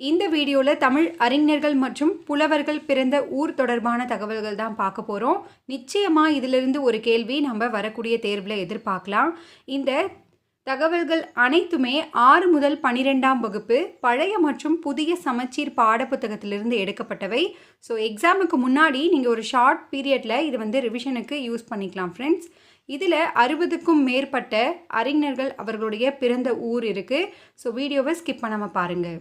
இந்த வீடியோவில் தமிழ் அறிஞர்கள் மற்றும் புலவர்கள் பிறந்த ஊர் தொடர்பான தகவல்கள் தான் பார்க்க போகிறோம். நிச்சயமாக இதிலிருந்து ஒரு கேள்வி நம்ம வரக்கூடிய தேர்வில் எதிர்பார்க்கலாம். இந்த தகவல்கள் அனைத்துமே 6 முதல் 12ஆம் வகுப்பு பழைய மற்றும் புதிய சமச்சீர் பாடப்புத்தகத்திலிருந்து எடுக்கப்பட்டவை. ஸோ எக்ஸாமுக்கு முன்னாடி நீங்கள் ஒரு ஷார்ட் பீரியடில் இது ரிவிஷனுக்கு யூஸ் பண்ணிக்கலாம் ஃப்ரெண்ட்ஸ். இதில் 60க்கும் மேற்பட்ட அறிஞர்கள் அவர்களுடைய பிறந்த ஊர் இருக்குது. ஸோ வீடியோவை ஸ்கிப் பண்ணாமல் பாருங்கள்.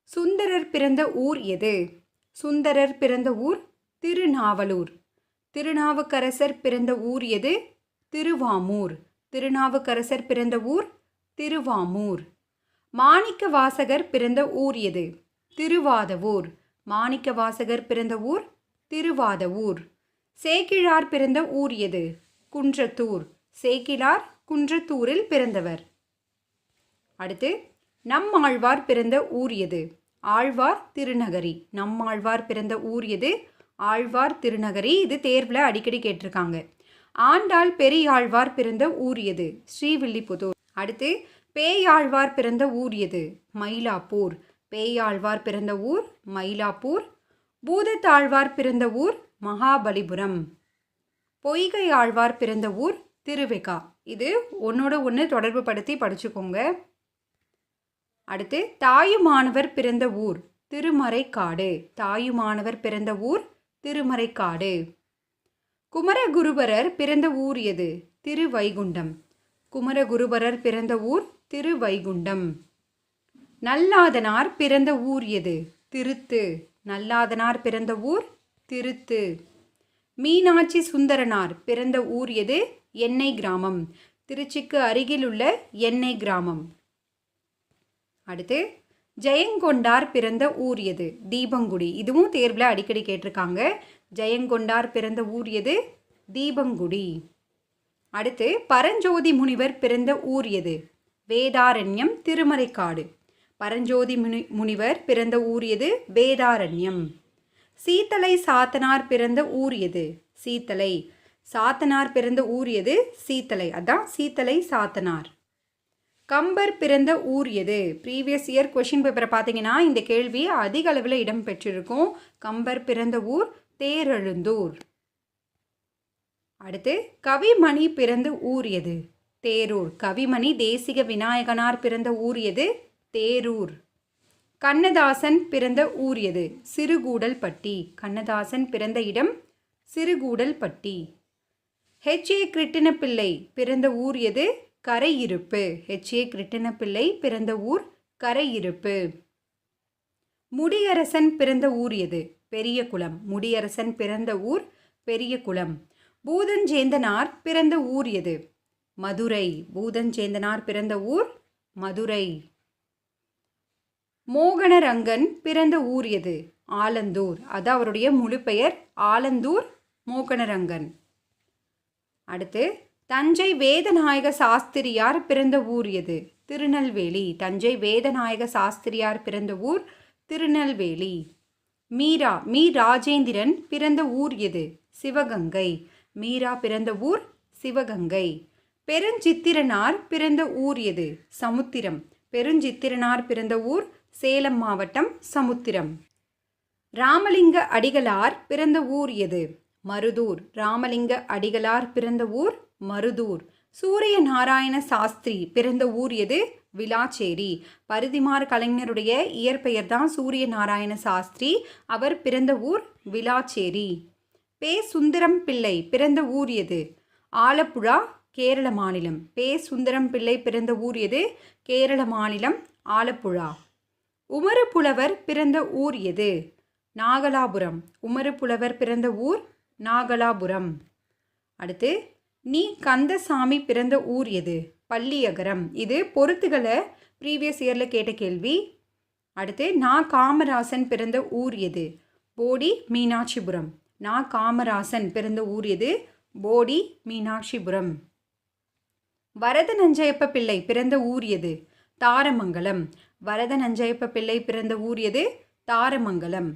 சுந்தரர் பிறந்த ஊர் எது? சுந்தரர் பிறந்த ஊர் திருநாவலூர். திருநாவுக்கரசர் பிறந்த ஊர் எது? திருவாமூர். திருநாவுக்கரசர் பிறந்த ஊர் திருவாமூர். மாணிக்க வாசகர் பிறந்த ஊர் எது? திருவாதவூர். மாணிக்க வாசகர் பிறந்த ஊர் திருவாதவூர். சேக்கிழார் பிறந்த ஊர் எது? குன்றத்தூர். சேக்கிழார் குன்றத்தூரில் பிறந்தவர். அடுத்து நம்மாழ்வார் பிறந்த ஊர் எது? ஆழ்வார் திருநகரி. நம்மாழ்வார் பிறந்த ஊர் எது? ஆழ்வார் திருநகரி. இது தேர்வில் அடிக்கடி கேட்டிருக்காங்க. ஆண்டாள் பெரியாழ்வார் பிறந்த ஊர் எது? ஸ்ரீவில்லிபுத்தூர். அடுத்து பேயாழ்வார் பிறந்த ஊர் எது? மயிலாப்பூர். பேயாழ்வார் பிறந்த ஊர் மயிலாப்பூர். பூதத்தாழ்வார் பிறந்த ஊர் மகாபலிபுரம். பொய்கை ஆழ்வார் பிறந்த ஊர் திருவெகா. இது ஒன்னோட ஒன்று தொடர்பு படுத்தி படிச்சுக்கோங்க. அடுத்து தாயுமானவர் பிறந்த ஊர் திருமறைக்காடு. தாயுமானவர் பிறந்த ஊர் திருமறைக்காடு. குமரகுருபரர் பிறந்த ஊர் எது? திருவைகுண்டம். குமரகுருபரர் பிறந்த ஊர் திருவைகுண்டம். நல்லாதனார் பிறந்த ஊர் எது? திருத்து. நல்லாதனார் பிறந்த ஊர் திருத்து. மீனாட்சி சுந்தரனார் பிறந்த ஊர் எது? எண்ணெய் கிராமம். திருச்சிக்கு அருகில் உள்ள எண்ணெய் கிராமம். அடுத்து ஜெயங்கொண்டார் பிறந்த ஊர் எது? தீபங்குடி. இதுவும் தேர்வில் அடிக்கடி கேட்டிருக்காங்க. ஜெயங்கொண்டார் பிறந்த ஊர் எது? தீபங்குடி. அடுத்து பரஞ்சோதி முனிவர் பிறந்த ஊர் எது? வேதாரண்யம் திருமறைக்காடு. பரஞ்சோதி முனிவர் பிறந்த ஊர் எது? வேதாரண்யம். சீத்தலை சாத்தனார் பிறந்த ஊர் எது? சீத்தலை. சாத்தனார் பிறந்த ஊர் எது? சீத்தலை. அதான் சீத்தலை சாத்தனார். கம்பர் பிறந்த ஊர் எது? ப்ரீவியஸ் இயர் கொஷின் பேப்பரை பார்த்தீங்கன்னா இந்த கேள்வி அதிக அளவில் இடம் பெற்றிருக்கும். கம்பர் பிறந்த ஊர் தேரெழுந்தூர். அடுத்து கவிமணி பிறந்த ஊர் எது? தேரூர். கவிமணி தேசிக விநாயகனார் பிறந்த ஊர் எது? தேரூர். கண்ணதாசன் பிறந்த ஊர் எது? சிறுகூடல்பட்டி. கண்ணதாசன் பிறந்த இடம் சிறுகூடல்பட்டி. H.A. கிருட்டிணப்பிள்ளை பிறந்த ஊர் எது? கரையிருப்பு. H.A. கிருட்டிணப்பிள்ளை பிறந்த ஊர் கரையிருப்பு. முடியரசன் பிறந்த ஊர் எது? பெரியகுளம். முடியரசன் பிறந்த ஊர் பெரியகுளம். பூதஞ்சேந்தனார் பிறந்த ஊர் எது? மதுரை. பூதஞ்சேந்தனார் பிறந்த ஊர் மதுரை. மோகனரங்கன் பிறந்த ஊர் எது? ஆலந்தூர். அது அவருடைய முழு பெயர் ஆலந்தூர் மோகனரங்கன். அடுத்து தஞ்சை வேதநாயக சாஸ்திரியார் பிறந்த ஊர் எது? திருநெல்வேலி. தஞ்சை வேதநாயக சாஸ்திரியார் பிறந்த ஊர் திருநெல்வேலி. மீரா ராஜேந்திரன் பிறந்த ஊர் எது? சிவகங்கை. மீரா பிறந்த ஊர் சிவகங்கை. பெருஞ்சித்திரனார் பிறந்த ஊர் எது? சமுத்திரம். பெருஞ்சித்திரனார் பிறந்த ஊர் சேலம் மாவட்டம் சமுத்திரம். ராமலிங்க அடிகளார் பிறந்த ஊர் எது? மருதூர். ராமலிங்க அடிகளார் பிறந்த ஊர் மருதூர். சூரிய நாராயண சாஸ்திரி பிறந்த ஊர் எது? விளாச்சேரி. பரிதிமார் கலைஞருடைய இயற்பெயர் தான் சூரிய நாராயண சாஸ்திரி. அவர் பிறந்த ஊர் விளாச்சேரி. பே. சுந்தரம் பிள்ளை பிறந்த ஊர் எது? ஆலப்புழா கேரள மாநிலம். பே. சுந்தரம் பிள்ளை பிறந்த ஊர் எது? கேரள மாநிலம் ஆலப்புழா. உமறு புலவர் பிறந்த ஊர் எது? நாகலாபுரம். உமறு புலவர் பிறந்த ஊர் நாகலாபுரம். அடுத்து நீ கந்தசாமி பிறந்த ஊர் எது? பள்ளியகரம். இது பொறுத்துகளை ப்ரீவியஸ் இயரில் கேட்ட கேள்வி. அடுத்து நான் காமராசன் பிறந்த ஊர் எது? போடி மீனாட்சிபுரம். நான் காமராசன் பிறந்த ஊர் எது? போடி மீனாட்சிபுரம். வரத நஞ்சையப்ப பிள்ளை பிறந்த ஊர் எது? தாரமங்கலம். வரத நஞ்சையப்ப பிள்ளை பிறந்த ஊர் எது? தாரமங்கலம்.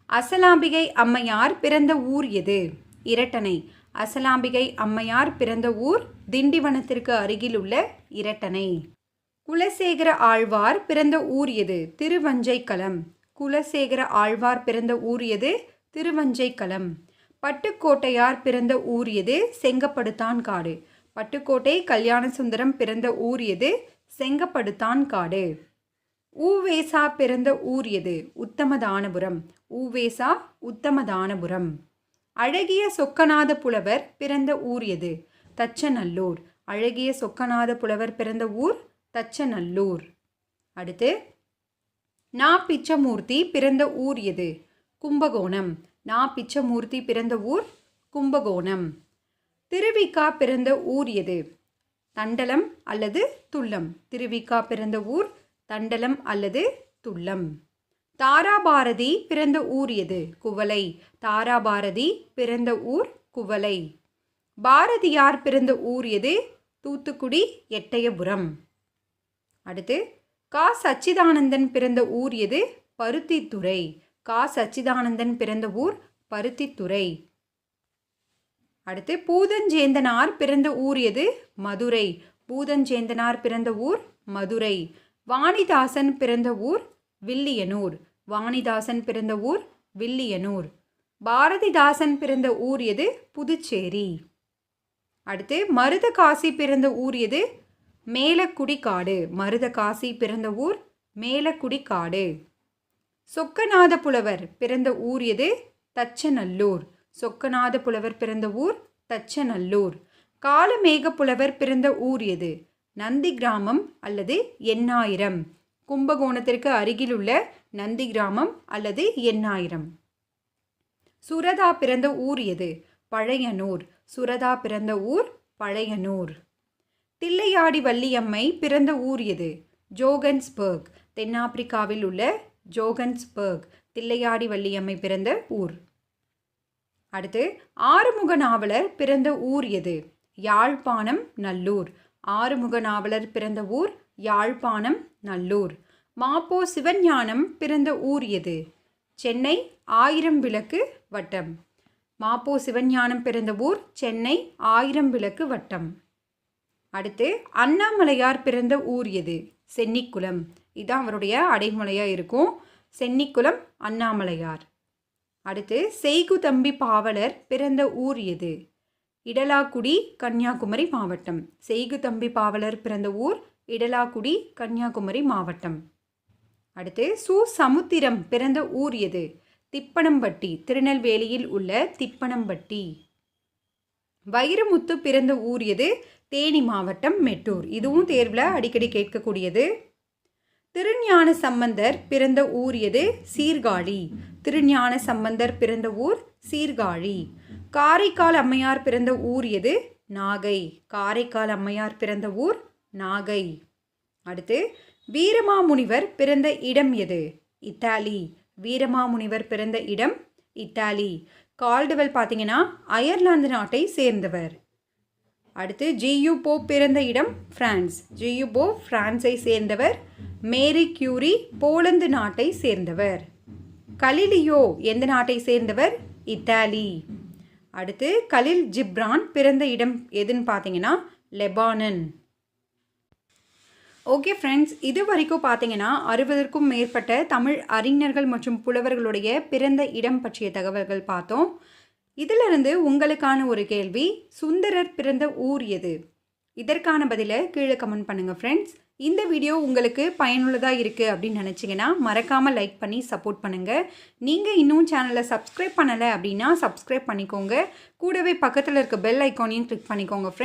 அசலாம்பிகை அம்மையார் பிறந்த ஊர் எது? இரட்டனை. அசலாம்பிகை அம்மையார் பிறந்த ஊர் திண்டிவனத்திற்கு அருகில் உள்ள இரட்டனை. குலசேகர ஆழ்வார் பிறந்த ஊர் எது? திருவஞ்சைக்களம். குலசேகர ஆழ்வார் பிறந்த ஊர் எது? திருவஞ்சைக்களம். பட்டுக்கோட்டையார் பிறந்த ஊர் எது? செங்கப்படுத்தான் காடு. பட்டுக்கோட்டை கல்யாண சுந்தரம் பிறந்த ஊர் எது? செங்கப்படுத்தான் காடு. ஊவேசா பிறந்த ஊர் எது? உத்தமதானபுரம். ஊவேசா உத்தமதானபுரம். அழகிய சொக்கநாத புலவர் பிறந்த ஊர் எது? தச்சநல்லூர். அழகிய சொக்கநாத புலவர் பிறந்த ஊர் தச்சநல்லூர். அடுத்து நா. பிச்சமூர்த்தி பிறந்த ஊர் எது? கும்பகோணம். நா. பிச்சமூர்த்தி பிறந்த ஊர் கும்பகோணம். திருவிக்கா பிறந்த ஊர் எது? தண்டலம் அல்லது துல்லம். திருவிக்கா பிறந்த ஊர் தண்டலம் அல்லது துல்லம். தாராபாரதி பிறந்த ஊர் எது? குவளை. தாராபாரதி பிறந்த ஊர் குவளை. பாரதியார் பிறந்த ஊர் எது? தூத்துக்குடி எட்டயபுரம். அடுத்து கா. சச்சிதானந்தன் பிறந்த ஊர் எது? பருத்தித்துறை. கா. சச்சிதானந்தன் பிறந்த ஊர் பருத்தித்துறை. அடுத்து பூதஞ்சேந்தனார் பிறந்த ஊர் எது? மதுரை. பூதஞ்சேந்தனார் பிறந்த ஊர் மதுரை. வாணிதாசன் பிறந்த ஊர் வில்லியனூர். வாணிதாசன் பிறந்த ஊர் வில்லியனூர். பாரதிதாசன் பிறந்த ஊர் எது? புதுச்சேரி. அடுத்து மருதகாசி பிறந்த ஊர் எது? மேலக்குடிக்காடு. மருதகாசி பிறந்த ஊர் மேலக்குடிக்காடு. சொக்கநாத புலவர் பிறந்த ஊர் எது? தச்சநல்லூர். சொக்கநாத புலவர் பிறந்த ஊர் தச்சநல்லூர். காலமேக புலவர் பிறந்த ஊர் எது? நந்தி கிராமம் அல்லது எண்ணாயிரம். கும்பகோணத்திற்கு அருகிலுள்ள நந்தி கிராமம் அல்லது எண்ணாயிரம். சுரதா பிறந்த ஊர் எது? பழையனூர். சுரதா பிறந்த ஊர் பழையனூர். தில்லையாடி வள்ளியம்மை பிறந்த ஊர் எது? ஜோகன்ஸ்பர்க். தென்னாப்பிரிக்காவில் உள்ள ஜோகன்ஸ்பர்க் தில்லையாடி வள்ளியம்மை பிறந்த ஊர். அடுத்து ஆறுமுக நாவலர் பிறந்த ஊர் எது? யாழ்ப்பாணம் நல்லூர். ஆறுமுக நாவலர் பிறந்த ஊர் யாழ்ப்பாணம் நல்லூர். மாப்போ சிவஞானம் பிறந்த ஊர் எது? சென்னை ஆயிரம் விளக்கு வட்டம். மாப்போ சிவஞானம் பிறந்த ஊர் சென்னை ஆயிரம் விளக்கு வட்டம். அடுத்து அண்ணாமலையார் பிறந்த ஊர் எது? சென்னிக்குளம். இதுதான் அவருடைய அடைமொழியாக இருக்கும். சென்னிக்குளம் அண்ணாமலையார். அடுத்து செய்குதம்பி பாவலர் பிறந்த ஊர் எது? இடலாக்குடி கன்னியாகுமரி மாவட்டம். செய்குதம்பி பாவலர் பிறந்த ஊர் இடலாக்குடி கன்னியாகுமரி மாவட்டம். அடுத்து சு. சமுத்திரம் பிறந்த ஊர் எது? திப்பனம்பட்டி. திருநெல்வேலியில் உள்ள திப்பனம்பட்டி. வைரமுத்து பிறந்த ஊர் எது? தேனி மாவட்டம் மெட்டூர். இதுவும் தேர்வில் அடிக்கடி கேட்கக்கூடியது. திருஞான சம்பந்தர் பிறந்த ஊர் எது? சீர்காழி. திருஞான சம்பந்தர் பிறந்த ஊர் சீர்காழி. காரைக்கால் அம்மையார் பிறந்த ஊர் எது? நாகை. காரைக்கால் அம்மையார் பிறந்த ஊர் நாகை. அடுத்து வீரமாமுனிவர் பிறந்த இடம் எது? இத்தாலி. வீரமாமுனிவர் பிறந்த இடம் இத்தாலி. கால்டுவெல் பார்த்தீங்கன்னா அயர்லாந்து நாட்டை சேர்ந்தவர். அடுத்து ஜியு போப் பிறந்த இடம் பிரான்ஸ். ஜியு போப் பிரான்ஸை சேர்ந்தவர். மேரி கியூரி போலந்து நாட்டை சேர்ந்தவர். கலிலியோ எந்த நாட்டை சேர்ந்தவர்? இத்தாலி. அடுத்து கலில் ஜிப்ரான் பிறந்த இடம் எதுன்னு பார்த்தீங்கன்னா லெபானன். ஓகே ஃப்ரெண்ட்ஸ், இது வரைக்கும் பார்த்தீங்கன்னா 60க்கும் மேற்பட்ட தமிழ் அறிஞர்கள் மற்றும் புலவர்களுடைய பிறந்த இடம் பற்றிய தகவல்கள் பார்த்தோம். இதிலிருந்து உங்களுக்கான ஒரு கேள்வி, சுந்தரர் பிறந்த ஊர் எது? இதற்கான பதிலை கீழே கமெண்ட் பண்ணுங்கள் ஃப்ரெண்ட்ஸ். இந்த வீடியோ உங்களுக்கு பயனுள்ளதாக இருக்குது அப்படின்னு நினச்சிங்கன்னா மறக்காமல் லைக் பண்ணி சப்போர்ட் பண்ணுங்கள். நீங்கள் இன்னும் சேனலை சப்ஸ்கிரைப் பண்ணலை அப்படின்னா சப்ஸ்கிரைப் பண்ணிக்கோங்க. கூடவே பக்கத்தில் இருக்க பெல் ஐக்கானையும் கிளிக் பண்ணிக்கோங்க ஃப்ரெண்ட்ஸ்.